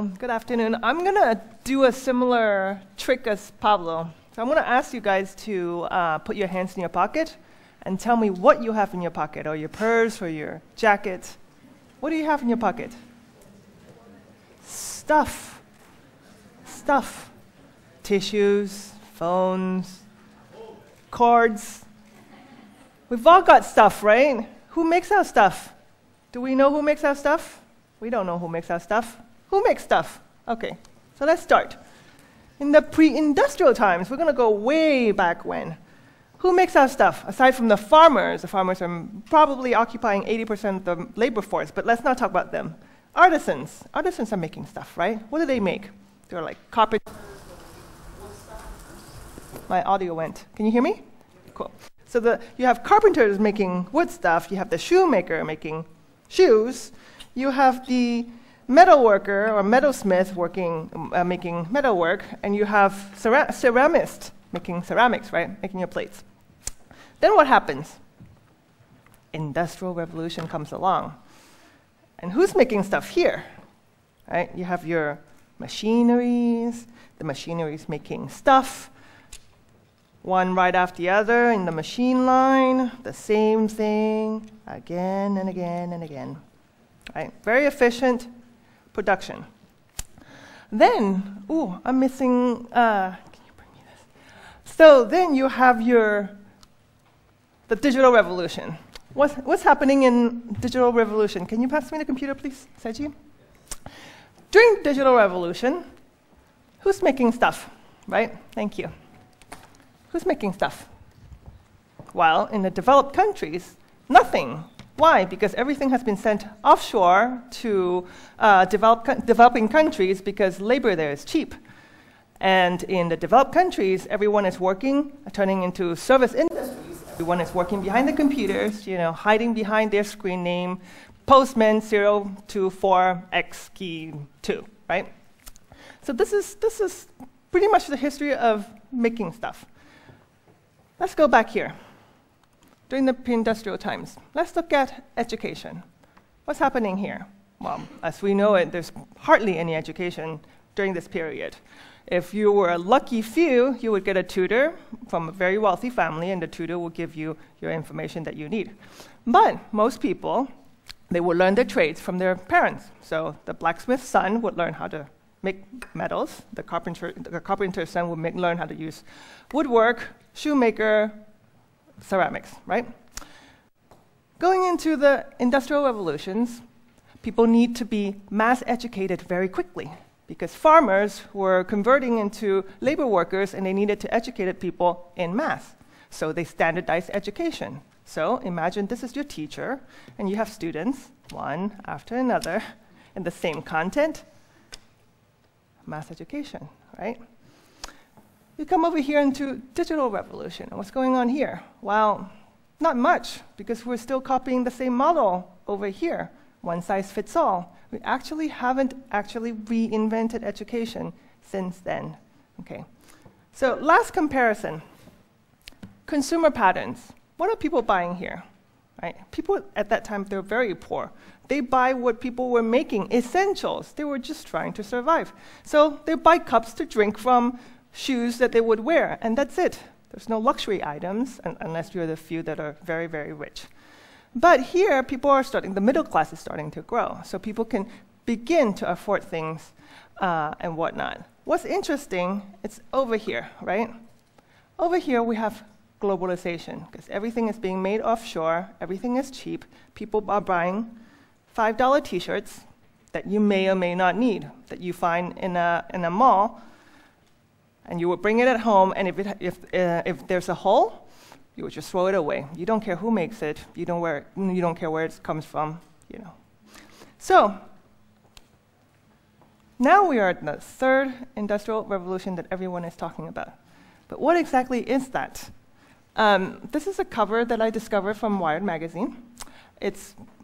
Hello, good afternoon. I'm going to do a similar trick as Pablo. So I'm going to ask you guys to put your hands in your pocket and tell me what you have in your pocket, or your purse, or your jacket. What do you have in your pocket? Stuff. Stuff. Tissues, phones, cords. We've all got stuff, right? Who makes our stuff? Do we know who makes our stuff? We don't know who makes our stuff. Who makes stuff? Okay, so let's start. In the pre-industrial times, we're going to go way back when. Who makes our stuff? Aside from the farmers are probably occupying 80% of the labor force, but let's not talk about them. Artisans. Artisans are making stuff, right? What do they make? They're like carpet. My audio went. Can you hear me? Cool. So you have carpenters making wood stuff. You have the shoemaker making shoes. You have the metal worker or metalsmith making metalwork, and you have ceramist making ceramics, right? Making your plates. Then what happens? Industrial Revolution comes along. And who's making stuff here? Right? You have your machineries. The machineries making stuff. One right after the other in the machine line. The same thing again and again and again. Right? Very efficient production. Then, I'm missing, can you bring me this? So then you have the digital revolution. What's happening in digital revolution? Can you pass me the computer, please, Seiji? During digital revolution, who's making stuff, right? Thank you. Who's making stuff? Well, in the developed countries, nothing. Why? Because everything has been sent offshore to developing countries because labor there is cheap. And in the developed countries, everyone is working, turning into service industries. Everyone is working behind the computers, hiding behind their screen name, postman 024X key 2, right? So this is pretty much the history of making stuff. Let's go back here. During the pre-industrial times, let's look at education. What's happening here? Well, as we know it, there's hardly any education during this period. If you were a lucky few, you would get a tutor from a very wealthy family, and the tutor will give you your information that you need. But most people, they will learn their trades from their parents. So the blacksmith's son would learn how to make metals. The carpenter's son would learn how to use woodwork, shoemaker, ceramics, right? Going into the industrial revolutions, people need to be mass educated very quickly because farmers were converting into labor workers and they needed to educate people in mass. So they standardized education. So imagine this is your teacher and you have students, one after another, in the same content, mass education, right? You come over here into digital revolution. And what's going on here? Well, not much, because we're still copying the same model over here. One size fits all. We actually haven't reinvented education since then. Okay. So last comparison. Consumer patterns. What are people buying here? Right? People at that time, they're very poor. They buy what people were making, essentials. They were just trying to survive. So they buy cups to drink from, shoes that they would wear, and that's it. There's no luxury items, unless you're the few that are very, very rich. But here, the middle class is starting to grow, so people can begin to afford things and whatnot. What's interesting, it's over here, right? Over here, we have globalization, because everything is being made offshore, everything is cheap. People are buying $5 t-shirts that you may or may not need, that you find in a mall, and you would bring it at home, and if there's a hole, you would just throw it away. You don't care who makes it. You don't care where it comes from. So now we are at the third industrial revolution that everyone is talking about. But what exactly is that? This is a cover that I discovered from Wired magazine.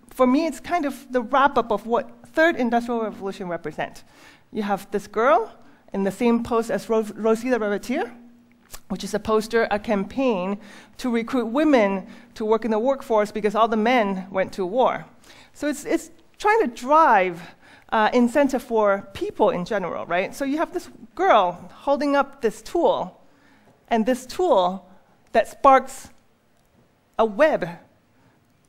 For me, it's kind of the wrap-up of what third industrial revolution represents. You have this girl in the same pose as Rosie the Revetier, which is a campaign to recruit women to work in the workforce because all the men went to war. So it's trying to drive incentive for people in general, right? So you have this girl holding up this tool, and this tool that sparks a web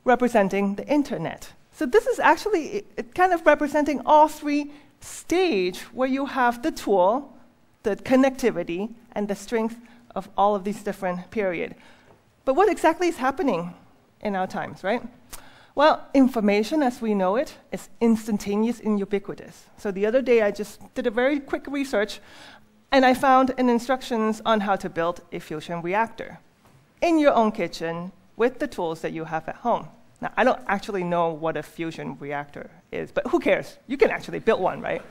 representing the internet. So this is actually kind of representing all three stages where you have the tool, the connectivity, and the strength of all of these different periods. But what exactly is happening in our times, right? Well, information as we know it is instantaneous and ubiquitous. So the other day I just did a very quick research, and I found an instructions on how to build a fusion reactor in your own kitchen with the tools that you have at home. Now, I don't actually know what a fusion reactor is, but who cares? You can actually build one, right?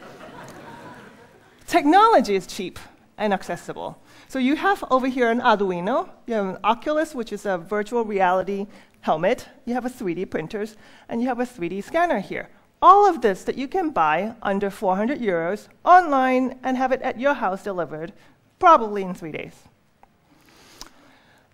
Technology is cheap and accessible. So you have over here an Arduino, you have an Oculus, which is a virtual reality helmet, you have a 3D printers, and you have a 3D scanner here. All of this that you can buy under 400 euros online and have it at your house delivered, probably in 3 days.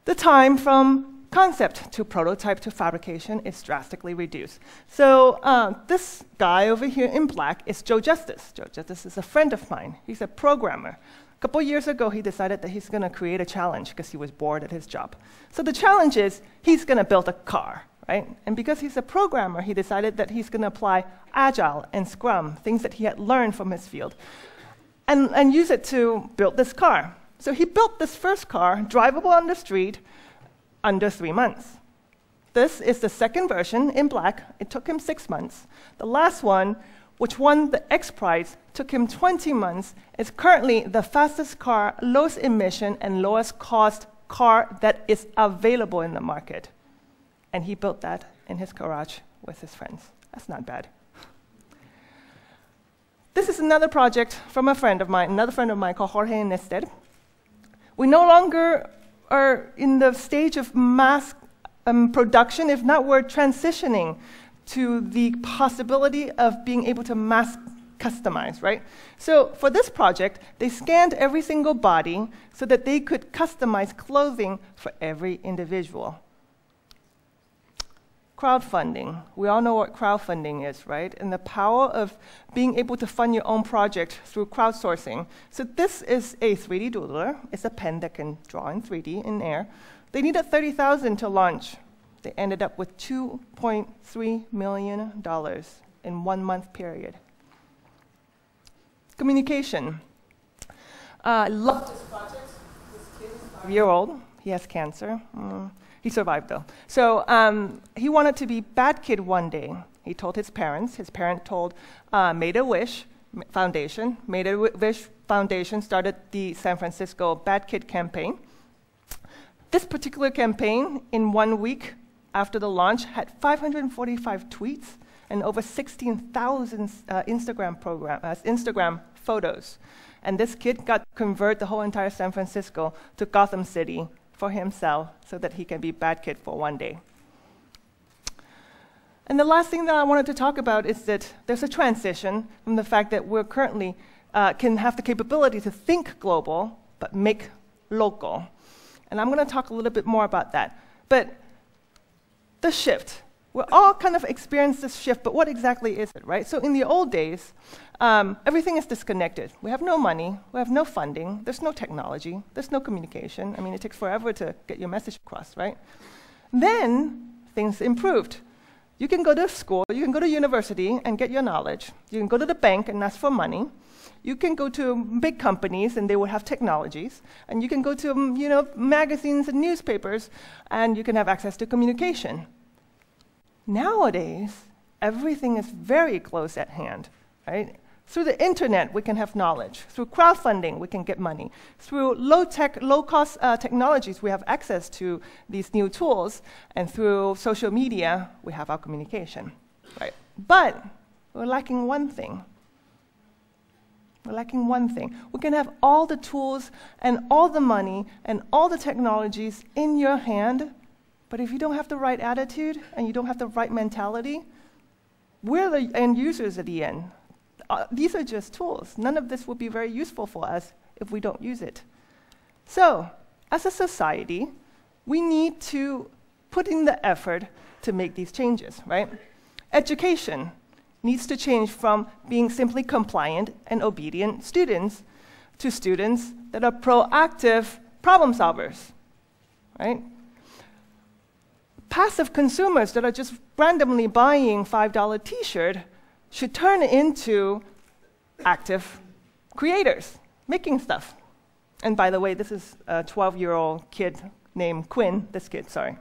The time from concept to prototype to fabrication is drastically reduced. So this guy over here in black is Joe Justice. Joe Justice is a friend of mine. He's a programmer. A couple years ago, he decided that he's going to create a challenge because he was bored at his job. So the challenge is he's going to build a car, right? And because he's a programmer, he decided that he's going to apply Agile and Scrum, things that he had learned from his field, and use it to build this car. So he built this first car, drivable on the street, under 3 months. This is the second version in black. It took him 6 months. The last one, which won the X Prize, took him 20 months. It's currently the fastest car, lowest emission, and lowest cost car that is available in the market. And he built that in his garage with his friends. That's not bad. This is another project from a friend of mine, another friend of mine called Jorge Nested. We no longer are in the stage of mass production. If not, we're transitioning to the possibility of being able to mass customize, right? So for this project, they scanned every single body so that they could customize clothing for every individual. Crowdfunding. We all know what crowdfunding is, right? And the power of being able to fund your own project through crowdsourcing. So this is a 3D doodler. It's a pen that can draw in 3D in air. They needed $30,000 to launch. They ended up with $2.3 million in 1 month period. Communication. I love this project. This kid is 5-year-old. He has cancer. He survived, though. So he wanted to be Bad Kid one day. He told his parents. His parent told Made-A-Wish Foundation. Made-A-Wish Foundation started the San Francisco Bad Kid campaign. This particular campaign, in 1 week after the launch, had 545 tweets and over 16,000 Instagram photos. And this kid got to convert the whole entire San Francisco to Gotham City for himself so that he can be Bad Kid for one day. And the last thing that I wanted to talk about is that there's a transition from the fact that we're currently can have the capability to think global but make local. And I'm going to talk a little bit more about that. But the shift. We're all kind of experienced this shift, but what exactly is it, right? So in the old days, everything is disconnected. We have no money, we have no funding, there's no technology, there's no communication. I mean, it takes forever to get your message across, right? Then things improved. You can go to school, you can go to university and get your knowledge. You can go to the bank and ask for money. You can go to big companies and they will have technologies. And you can go to magazines and newspapers and you can have access to communication. Nowadays, everything is very close at hand, right? Through the internet, we can have knowledge. Through crowdfunding, we can get money. Through low-tech, low-cost technologies, we have access to these new tools. And through social media, we have our communication, right? But we're lacking one thing. We're lacking one thing. We can have all the tools and all the money and all the technologies in your hand, but if you don't have the right attitude and you don't have the right mentality, we're the end users at the end. These are just tools. None of this will be very useful for us if we don't use it. So, as a society, we need to put in the effort to make these changes, right? Education needs to change from being simply compliant and obedient students to students that are proactive problem solvers, right? Passive consumers that are just randomly buying $5 t-shirt should turn into active creators, making stuff. And by the way, this is a 12-year-old kid named Quinn, this kid, sorry.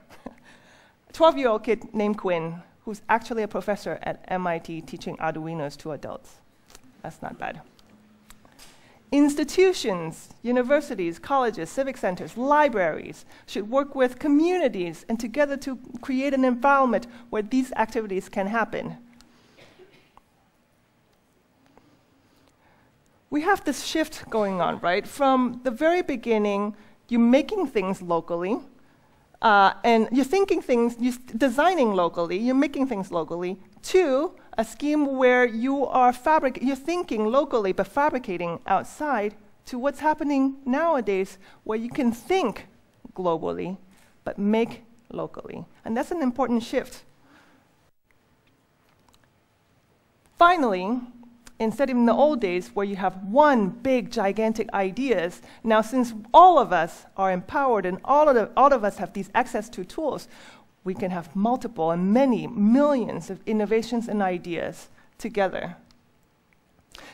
A 12-year-old kid named Quinn, who's actually a professor at MIT teaching Arduinos to adults. That's not bad. Institutions, universities, colleges, civic centers, libraries should work with communities and together to create an environment where these activities can happen. We have this shift going on, right? From the very beginning, you're making things locally, and you're thinking things, you're designing locally, you're making things locally, to a scheme where you're thinking locally but fabricating outside, to what's happening nowadays where you can think globally but make locally. And that's an important shift. Finally, instead of in the old days where you have one big gigantic ideas, now since all of us are empowered and all of us have these access to tools, we can have multiple and many millions of innovations and ideas together.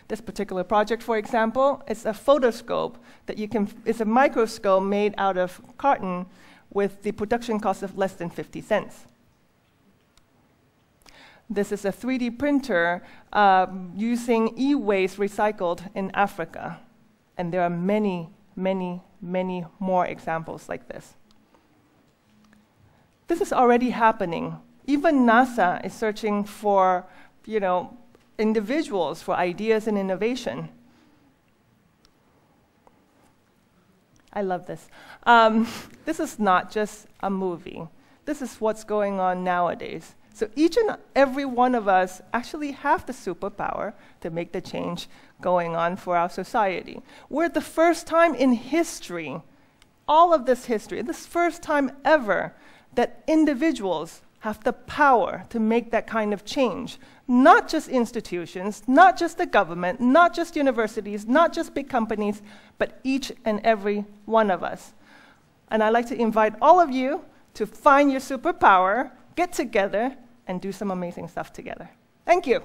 This particular project, for example, is a photoscope that it's a microscope made out of carton with the production cost of less than 50 cents. This is a 3D printer using e-waste recycled in Africa. And there are many, many, many more examples like this. This is already happening. Even NASA is searching for, individuals for ideas and innovation. I love this. This is not just a movie. This is what's going on nowadays. So each and every one of us actually have the superpower to make the change going on for our society. We're the first time in history, all of this history, this first time ever, that individuals have the power to make that kind of change. Not just institutions, not just the government, not just universities, not just big companies, but each and every one of us. And I'd like to invite all of you to find your superpower, get together, and do some amazing stuff together. Thank you.